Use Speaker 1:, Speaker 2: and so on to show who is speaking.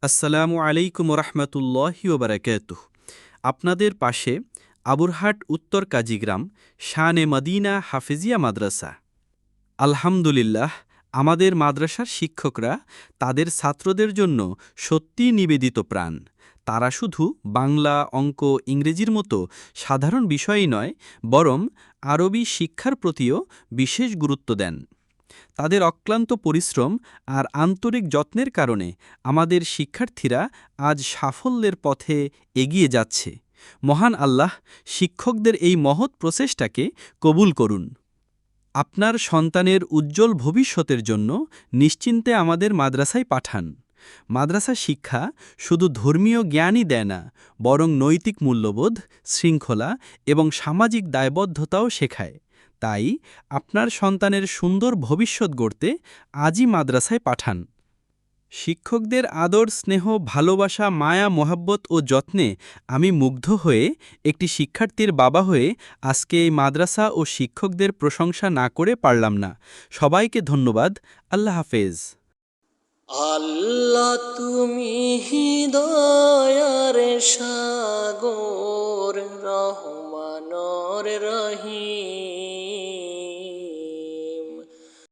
Speaker 1: আসসালামু আলাইকুম রহমতুল্লাহি ওবরাকাতুহ। আপনাদের পাশে আবুরহাট উত্তর কাজীগ্রাম শানে মদিনা হাফেজিয়া মাদ্রাসা। আলহামদুলিল্লাহ, আমাদের মাদ্রাসার শিক্ষকরা তাদের ছাত্রদের জন্য সত্যিই নিবেদিত প্রাণ। তারা শুধু বাংলা, অঙ্ক, ইংরেজির মতো সাধারণ বিষয়ই নয়, বরং আরবি শিক্ষার প্রতিও বিশেষ গুরুত্ব দেন। তাদের অক্লান্ত পরিশ্রম আর আন্তরিক যত্নের কারণে আমাদের শিক্ষার্থীরা আজ সাফল্যের পথে এগিয়ে যাচ্ছে। মহান আল্লাহ শিক্ষকদের এই মহৎ প্রচেষ্টাকে কবুল করুন। আপনার সন্তানের উজ্জ্বল ভবিষ্যতের জন্য নিশ্চিন্তে আমাদের মাদ্রাসায় পাঠান। মাদ্রাসা শিক্ষা শুধু ধর্মীয় জ্ঞানই দেয় না, বরং নৈতিক মূল্যবোধ, শৃঙ্খলা এবং সামাজিক দায়বদ্ধতাও শেখায়। তাই আপনার সন্তানের সুন্দর ভবিষ্যৎ গড়তে আজই মাদ্রাসায় পাঠান। শিক্ষকদের আদর, স্নেহ, ভালোবাসা, মায়া, মোহাব্বত ও যত্নে আমি মুগ্ধ হয়ে একটি শিক্ষার্থীর বাবা হয়ে আজকে এই মাদ্রাসা ও শিক্ষকদের প্রশংসা না করে পারলাম না। সবাইকে ধন্যবাদ। আল্লাহ হাফেজ।
Speaker 2: আল্লাহ তুমি হৃদয়ার সাগর, রহমানর রহিম।